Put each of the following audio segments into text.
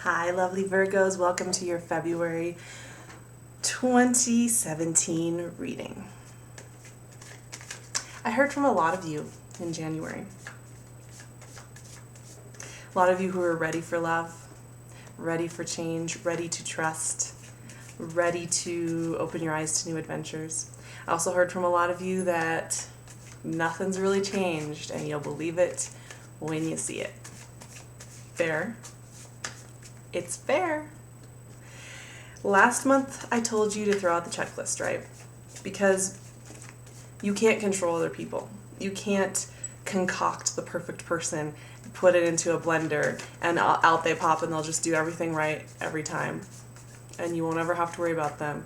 Hi, lovely Virgos. Welcome to your February 2017 reading. I heard from a lot of you in January. A lot of you who are ready for love, ready for change, ready to trust, ready to open your eyes to new adventures. I also heard from a lot of you that nothing's really changed and you'll believe it when you see it. Fair? It's fair. Last month I told you to throw out the checklist, right? Because you can't control other people. You can't concoct the perfect person, put it into a blender, and out they pop and they'll just do everything right every time. And you won't ever have to worry about them.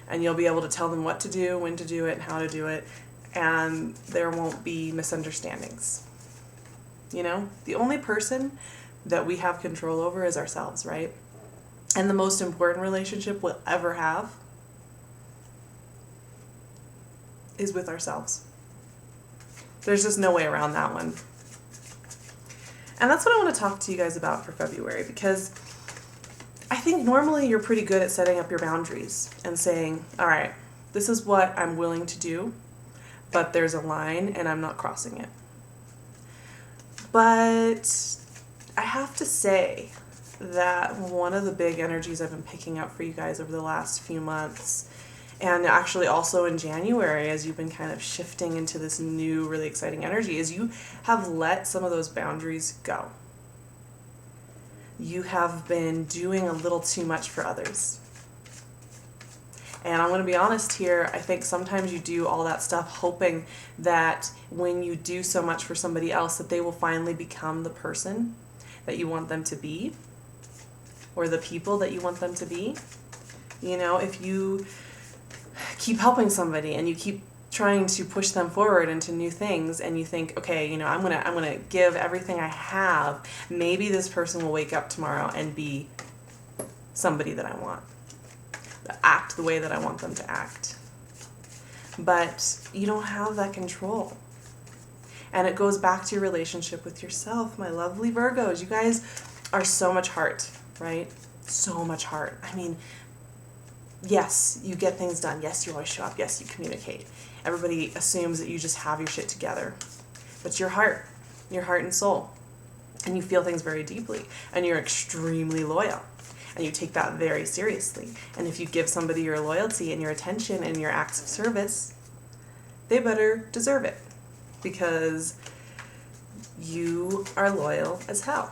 And you'll be able to tell them what to do, when to do it, and how to do it. And there won't be misunderstandings. You know, the only person that we have control over is ourselves, right? And the most important relationship we'll ever have is with ourselves. There's just no way around that one. And that's what I want to talk to you guys about for February, because I think normally you're pretty good at setting up your boundaries and saying, all right, this is what I'm willing to do, but there's a line and I'm not crossing it. But I have to say that one of the big energies I've been picking up for you guys over the last few months, and actually also in January as you've been kind of shifting into this new really exciting energy, is you have let some of those boundaries go. You have been doing a little too much for others. And I'm going to be honest here, I think sometimes you do all that stuff hoping that when you do so much for somebody else that they will finally become the person that you want them to be, or the people that you want them to be. You know, if you keep helping somebody and you keep trying to push them forward into new things and you think, okay, you know, I'm gonna give everything I have, maybe this person will wake up tomorrow and be somebody that I want, act the way that I want them to act. But you don't have that control. And it goes back to your relationship with yourself, my lovely Virgos. You guys are so much heart, right? So much heart. I mean, yes, you get things done. Yes, you always show up. Yes, you communicate. Everybody assumes that you just have your shit together. But your heart and soul. And you feel things very deeply. And you're extremely loyal. And you take that very seriously. And if you give somebody your loyalty and your attention and your acts of service, they better deserve it. Because you are loyal as hell.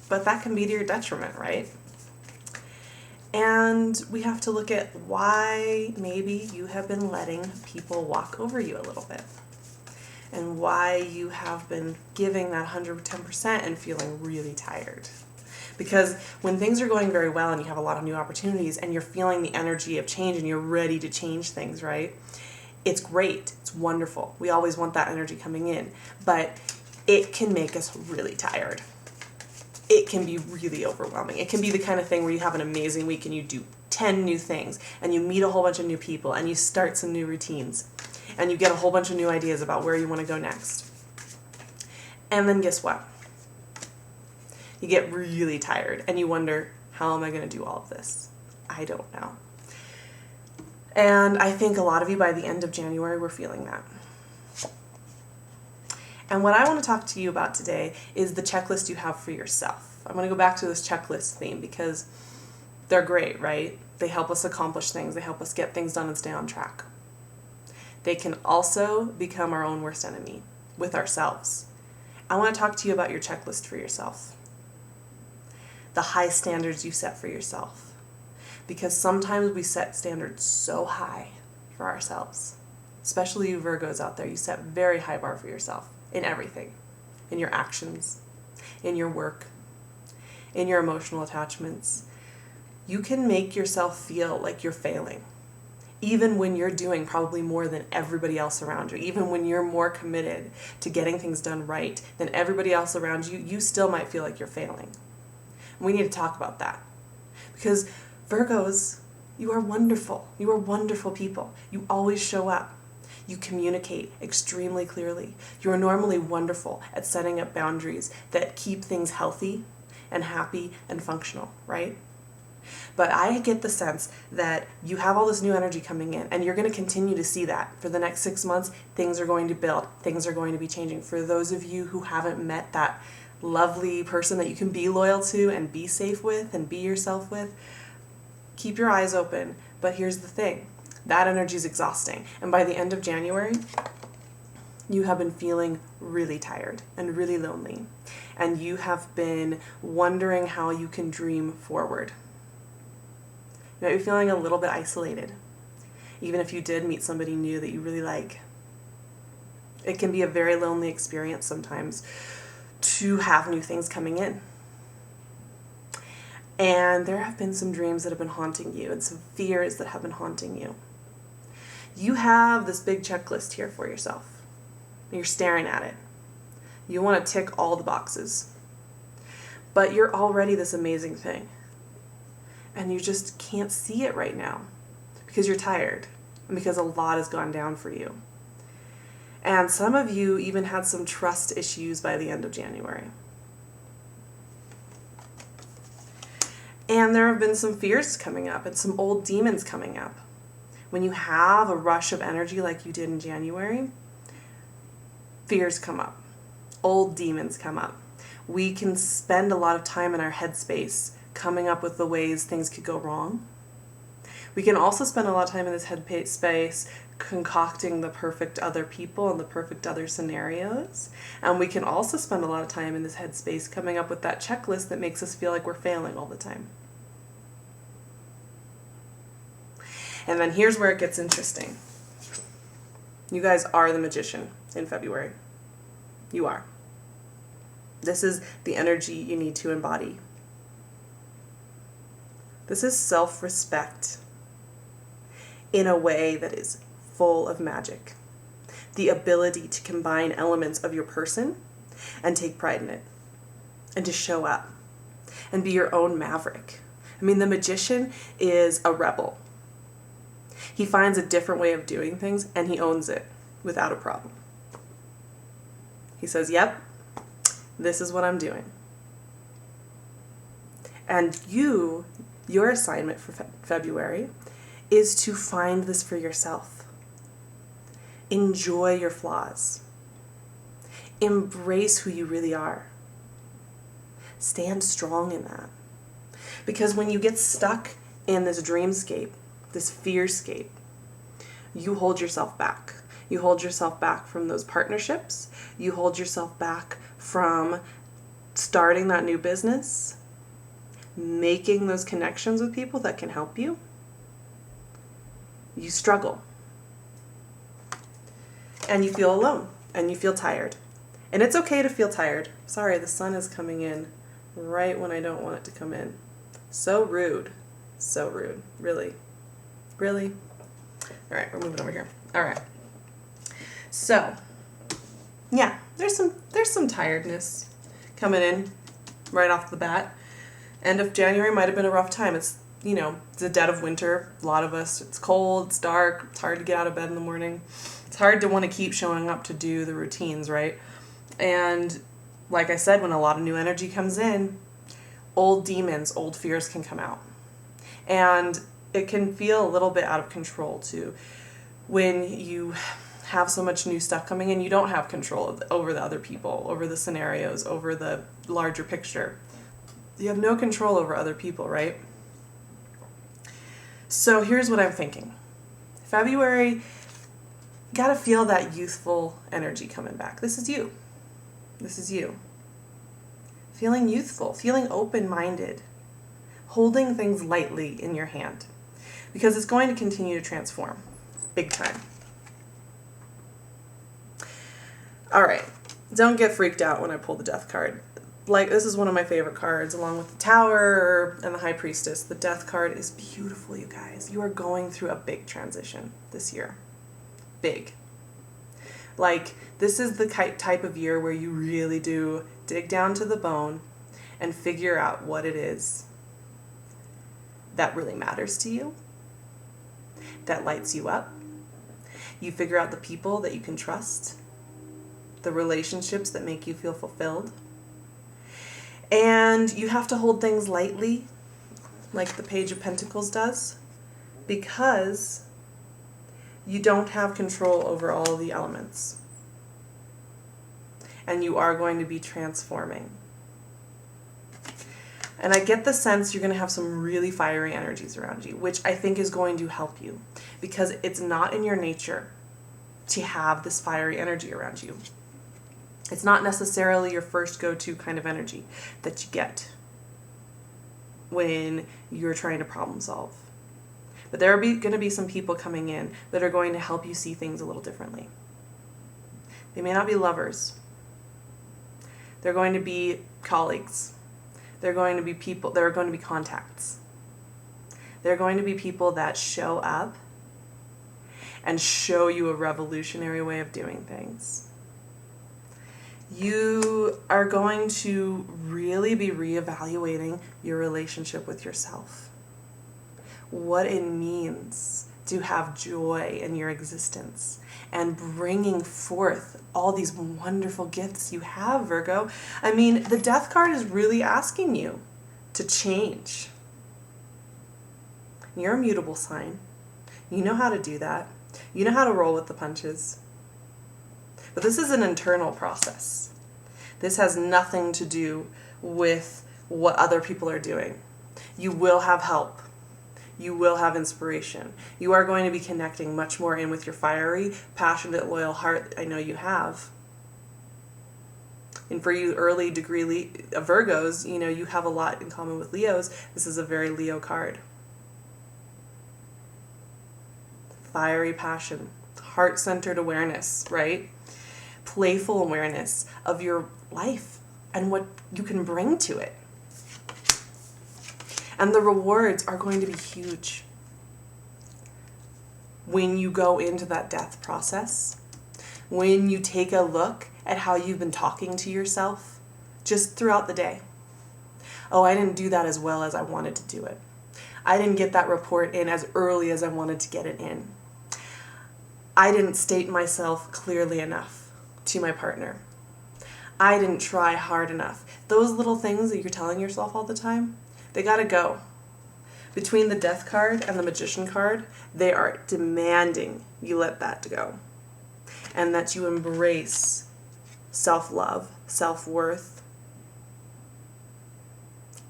But that can be to your detriment, right? And we have to look at why maybe you have been letting people walk over you a little bit. And why you have been giving that 110% and feeling really tired. Because when things are going very well and you have a lot of new opportunities and you're feeling the energy of change and you're ready to change things, right? It's great. It's wonderful. We always want that energy coming in. But it can make us really tired. It can be really overwhelming. It can be the kind of thing where you have an amazing week and you do 10 new things and you meet a whole bunch of new people and you start some new routines and you get a whole bunch of new ideas about where you want to go next. And then guess what? You get really tired and you wonder, how am I going to do all of this? I don't know. And I think a lot of you by the end of January were feeling that. And what I want to talk to you about today is the checklist you have for yourself. I'm going to go back to this checklist theme because they're great, right? They help us accomplish things. They help us get things done and stay on track. They can also become our own worst enemy with ourselves. I want to talk to you about your checklist for yourself. The high standards you set for yourself. Because sometimes we set standards so high for ourselves. Especially you Virgos out there, you set very high bar for yourself in everything. In your actions, in your work, in your emotional attachments. You can make yourself feel like you're failing. Even when you're doing probably more than everybody else around you. Even when you're more committed to getting things done right than everybody else around you, you still might feel like you're failing. And we need to talk about that. Because Virgos, you are wonderful. You are wonderful people. You always show up. You communicate extremely clearly. You are normally wonderful at setting up boundaries that keep things healthy and happy and functional, right? But I get the sense that you have all this new energy coming in, and you're going to continue to see that for the next 6 months. Things are going to build, things are going to be changing. For those of you who haven't met that lovely person that you can be loyal to and be safe with and be yourself with, keep your eyes open. But here's the thing, that energy is exhausting. And by the end of January, you have been feeling really tired and really lonely. And you have been wondering how you can dream forward. You might be feeling a little bit isolated, even if you did meet somebody new that you really like. It can be a very lonely experience sometimes to have new things coming in. And there have been some dreams that have been haunting you and some fears that have been haunting you. You have this big checklist here for yourself. You're staring at it. You want to tick all the boxes. But you're already this amazing thing. And you just can't see it right now because you're tired and because a lot has gone down for you. And some of you even had some trust issues by the end of January. And there have been some fears coming up and some old demons coming up. When you have a rush of energy like you did in January, fears come up. Old demons come up. We can spend a lot of time in our headspace coming up with the ways things could go wrong. We can also spend a lot of time in this headspace concocting the perfect other people and the perfect other scenarios. And we can also spend a lot of time in this headspace coming up with that checklist that makes us feel like we're failing all the time. And then here's where it gets interesting. You guys are the magician in February. You are. This is the energy you need to embody. This is self-respect in a way that is full of magic. The ability to combine elements of your person and take pride in it. And to show up and be your own maverick. I mean, the magician is a rebel. He finds a different way of doing things and he owns it without a problem. He says, yep, this is what I'm doing. And your assignment for February is to find this for yourself. Enjoy your flaws. Embrace who you really are. Stand strong in that. Because when you get stuck in this dreamscape, this fearscape, you hold yourself back. You hold yourself back from those partnerships. You hold yourself back from starting that new business, making those connections with people that can help you. You struggle. And you feel alone. And you feel tired. And it's okay to feel tired. Sorry, the sun is coming in right when I don't want it to come in. So rude. So rude. Really. Really? All right, we're moving over here. All right. So, yeah, there's some tiredness coming in right off the bat. End of January might have been a rough time. It's, it's the dead of winter. A lot of us, it's cold, it's dark, it's hard to get out of bed in the morning. It's hard to want to keep showing up to do the routines, right? And like I said, when a lot of new energy comes in, old demons, old fears can come out. And it can feel a little bit out of control too. When you have so much new stuff coming in, you don't have control over the other people, over the scenarios, over the larger picture. You have no control over other people, right? So here's what I'm thinking. February, gotta feel that youthful energy coming back. This is you. This is you. Feeling youthful, feeling open-minded, holding things lightly in your hand. Because it's going to continue to transform. Big time. All right. Don't get freaked out when I pull the Death card. This is one of my favorite cards, along with the Tower and the High Priestess. The Death card is beautiful, you guys. You are going through a big transition this year. Big. This is the type of year where you really do dig down to the bone and figure out what it is that really matters to you, that lights you up. You figure out the people that you can trust, the relationships that make you feel fulfilled. And you have to hold things lightly, like the Page of Pentacles does, because you don't have control over all the elements. And you are going to be transforming. And I get the sense you're going to have some really fiery energies around you, which I think is going to help you, because it's not in your nature to have this fiery energy around you. It's not necessarily your first go-to kind of energy that you get when you're trying to problem solve. But there are going to be some people coming in that are going to help you see things a little differently. They may not be lovers. They're going to be colleagues. They're going to be people, they're going to be contacts. They're going to be people that show up and show you a revolutionary way of doing things. You are going to really be reevaluating your relationship with yourself. What it means to have joy in your existence and bringing forth all these wonderful gifts you have, Virgo. I mean, the Death card is really asking you to change. You're a mutable sign. You know how to do that. You know how to roll with the punches. But this is an internal process. This has nothing to do with what other people are doing. You will have help. You will have inspiration. You are going to be connecting much more in with your fiery, passionate, loyal heart. I know you have. And for you early degree Virgos, you know, you have a lot in common with Leos. This is a very Leo card. Fiery passion, heart-centered awareness, right? Playful awareness of your life and what you can bring to it. And the rewards are going to be huge when you go into that death process, when you take a look at how you've been talking to yourself just throughout the day. Oh, I didn't do that as well as I wanted to do it. I didn't get that report in as early as I wanted to get it in. I didn't state myself clearly enough to my partner. I didn't try hard enough. Those little things that you're telling yourself all the time, they gotta go. Between the Death card and the Magician card, they are demanding you let that go. And that you embrace self-love, self-worth,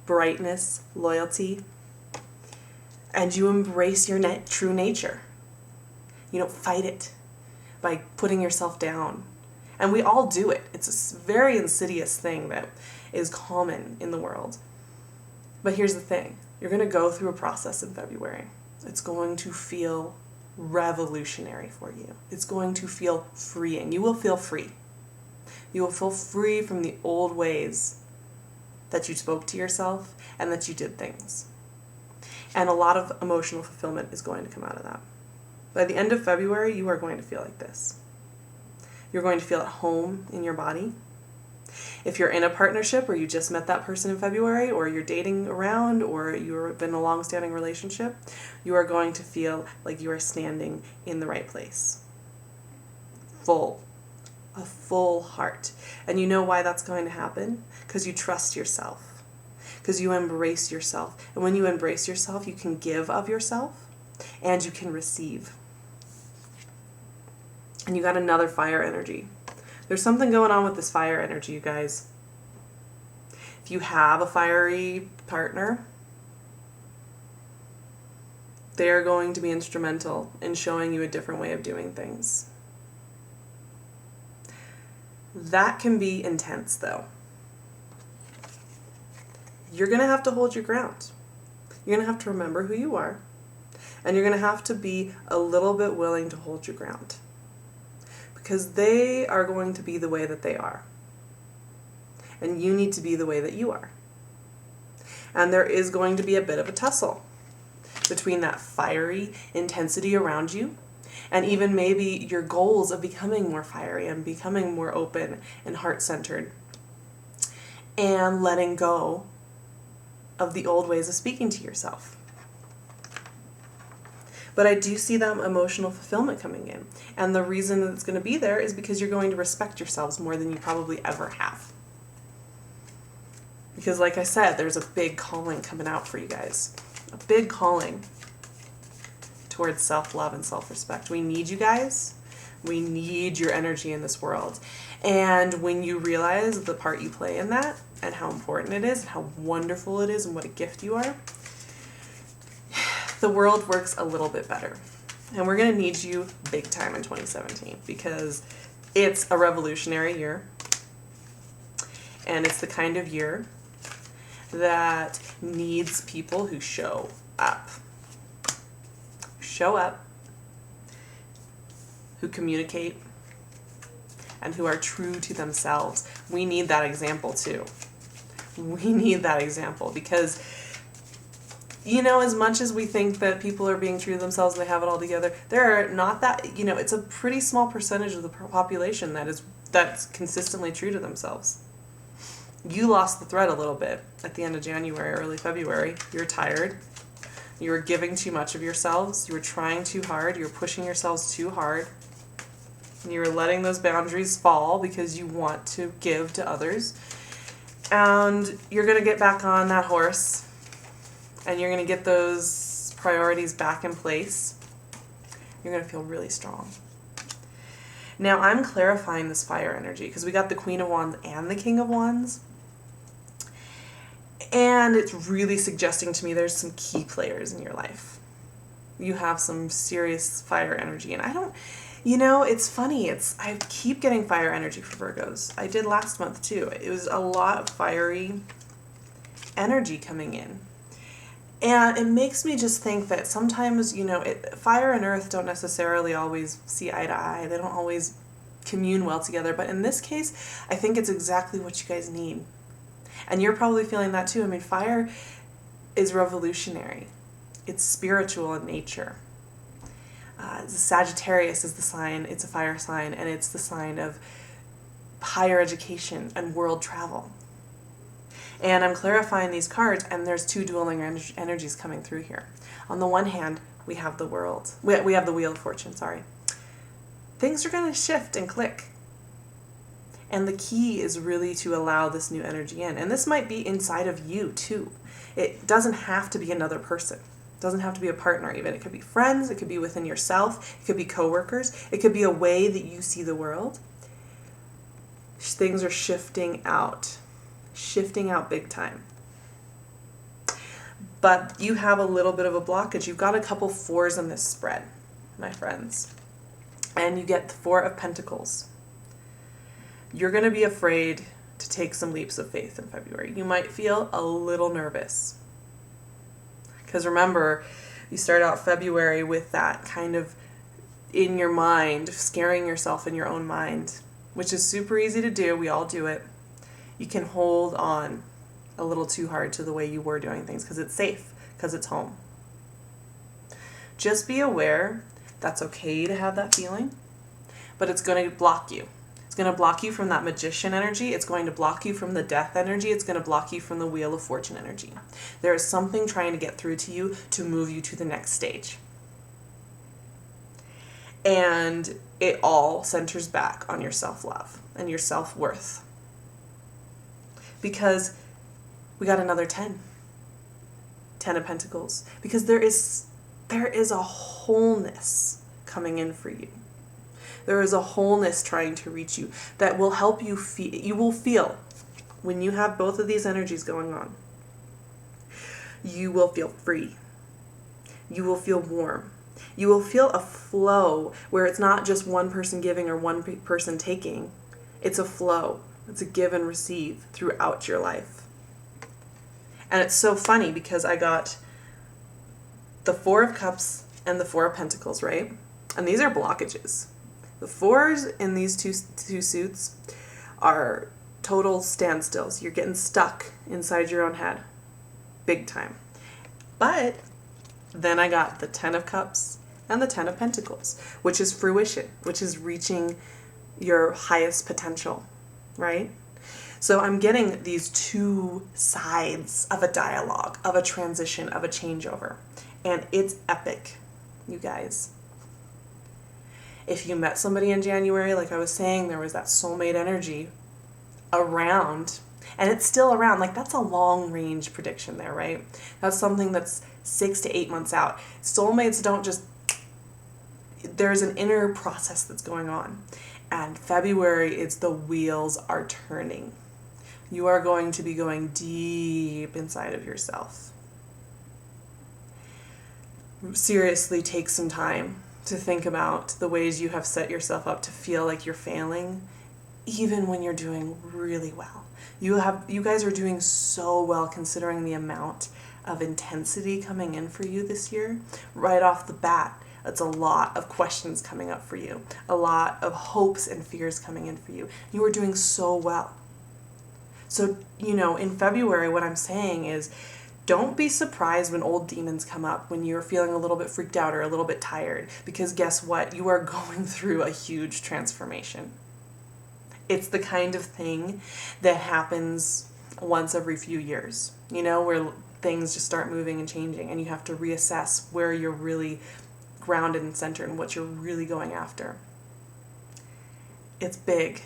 brightness, loyalty, and you embrace your true nature. You don't fight it by putting yourself down. And we all do it. It's a very insidious thing that is common in the world. But here's the thing. You're going to go through a process in February. It's going to feel revolutionary for you. It's going to feel freeing. You will feel free. You will feel free from the old ways that you spoke to yourself and that you did things. And a lot of emotional fulfillment is going to come out of that. By the end of February, you are going to feel like this. You're going to feel at home in your body. If you're in a partnership or you just met that person in February, or you're dating around, or you've been in a long-standing relationship, you are going to feel like you are standing in the right place. A full heart. And you know why that's going to happen? Because you trust yourself. Because you embrace yourself. And when you embrace yourself, you can give of yourself and you can receive. And you got another fire energy. There's something going on with this fire energy, you guys. If you have a fiery partner, they're going to be instrumental in showing you a different way of doing things. That can be intense, though. You're going to have to hold your ground. You're going to have to remember who you are. And you're going to have to be a little bit willing to hold your ground. Because they are going to be the way that they are. And you need to be the way that you are. And there is going to be a bit of a tussle between that fiery intensity around you and even maybe your goals of becoming more fiery and becoming more open and heart-centered and letting go of the old ways of speaking to yourself. But I do see that emotional fulfillment coming in. And the reason that it's going to be there is because you're going to respect yourselves more than you probably ever have. Because like I said, there's a big calling coming out for you guys. A big calling towards self-love and self-respect. We need you guys. We need your energy in this world. And when you realize the part you play in that and how important it is and how wonderful it is and what a gift you are, the world works a little bit better. And we're going to need you big time in 2017 because it's a revolutionary year. And it's the kind of year that needs people who show up. Show up, who communicate, and who are true to themselves. We need that example too. We need that example because, you know, as much as we think that people are being true to themselves and they have it all together, there are not that, you know, it's a pretty small percentage of the population that's consistently true to themselves. You lost the thread a little bit at the end of January, early February. You're tired. You were giving too much of yourselves. You were trying too hard. You were pushing yourselves too hard. You were letting those boundaries fall because you want to give to others. And you're going to get back on that horse. And you're going to get those priorities back in place. You're going to feel really strong. Now, I'm clarifying this fire energy because we got the Queen of Wands and the King of Wands. And it's really suggesting to me there's some key players in your life. You have some serious fire energy. And I don't, you know, it's funny. I keep getting fire energy for Virgos. I did last month too. It was a lot of fiery energy coming in. And it makes me just think that sometimes, you know, fire and earth don't necessarily always see eye to eye. They don't always commune well together. But in this case, I think it's exactly what you guys need. And you're probably feeling that too. I mean, fire is revolutionary. It's spiritual in nature. Sagittarius is the sign. It's a fire sign. And it's the sign of higher education and world travel. And I'm clarifying these cards, and there's two dueling energies coming through here. On the one hand, we have the world. We have the Wheel of Fortune, sorry. Things are going to shift and click. And the key is really to allow this new energy in. And this might be inside of you, too. It doesn't have to be another person. It doesn't have to be a partner, even. It could be friends. It could be within yourself. It could be coworkers. It could be a way that you see the world. Things are shifting out big time. But you have a little bit of a blockage. You've got a couple fours in this spread, my friends. And you get the Four of Pentacles. You're going to be afraid to take some leaps of faith in February. You might feel a little nervous. Because remember, you start out February with that kind of in your mind, scaring yourself in your own mind, which is super easy to do. We all do it. You can hold on a little too hard to the way you were doing things because it's safe, because it's home. Just be aware that's okay to have that feeling, but it's going to block you. It's going to block you from that magician energy. It's going to block you from the death energy. It's going to block you from the Wheel of Fortune energy. There is something trying to get through to you to move you to the next stage. And it all centers back on your self-love and your self-worth. Because we got another 10. 10 of Pentacles. Because there is a wholeness coming in for you. There is a wholeness trying to reach you that will help you feel. You will feel when you have both of these energies going on. You will feel free. You will feel warm. You will feel a flow where it's not just one person giving or one person taking. It's a flow. It's a give and receive throughout your life. And it's so funny because I got the Four of Cups and the Four of Pentacles, right? And these are blockages. The fours in these two suits are total standstills. You're getting stuck inside your own head. Big time. But then I got the 10 of Cups and the 10 of Pentacles, which is fruition, which is reaching your highest potential, right? So I'm getting these two sides of a dialogue, of a transition, of a changeover. And it's epic, you guys. If you met somebody in January, like I was saying, there was that soulmate energy around, And it's still around. Like, that's a long range prediction there, right? That's something that's 6 to 8 months out. Soulmates don't just, there's an inner process that's going on. And February, it's the wheels are turning. You are going to be going deep inside of yourself. Seriously, take some time to think about the ways you have set yourself up to feel like you're failing, even when you're doing really well. You guys are doing so well considering the amount of intensity coming in for you this year. Right off the bat, it's a lot of questions coming up for you, a lot of hopes and fears coming in for you. You are doing so well. So, in February, what I'm saying is, don't be surprised when old demons come up, when you're feeling a little bit freaked out or a little bit tired, because guess what? You are going through a huge transformation. It's the kind of thing that happens once every few years, where things just start moving and changing, and you have to reassess where you're really grounded and centered and what you're really going after. It's big.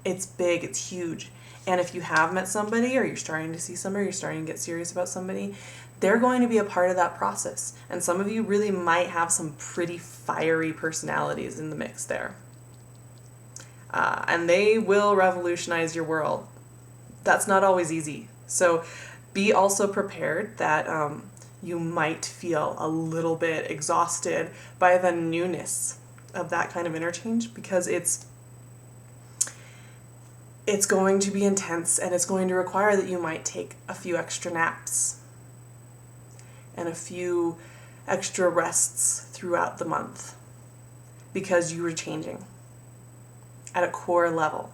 It's big. It's huge. And if you have met somebody, or you're starting to see somebody, or you're starting to get serious about somebody, they're going to be a part of that process. And some of you really might have some pretty fiery personalities in the mix there. And they will revolutionize your world. That's not always easy. So be also prepared that you might feel a little bit exhausted by the newness of that kind of interchange, because it's going to be intense, and it's going to require that you might take a few extra naps and a few extra rests throughout the month, because you are changing at a core level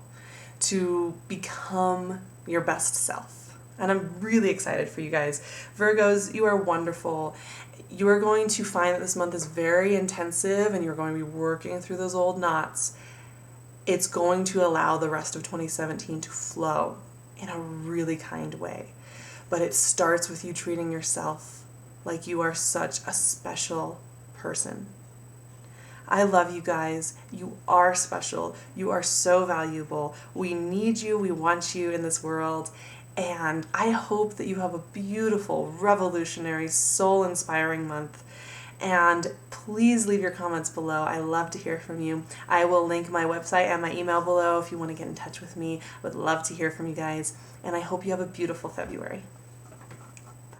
to become your best self. And I'm really excited for you guys. Virgos, you are wonderful. You are going to find that this month is very intensive, and you're going to be working through those old knots. It's going to allow the rest of 2017 to flow in a really kind way. But it starts with you treating yourself like you are such a special person. I love you guys. You are special. You are so valuable. We need you. We want you in this world. And I hope that you have a beautiful, revolutionary, soul-inspiring month. And please leave your comments below. I love to hear from you. I will link my website and my email below if you want to get in touch with me. I would love to hear from you guys. And I hope you have a beautiful February.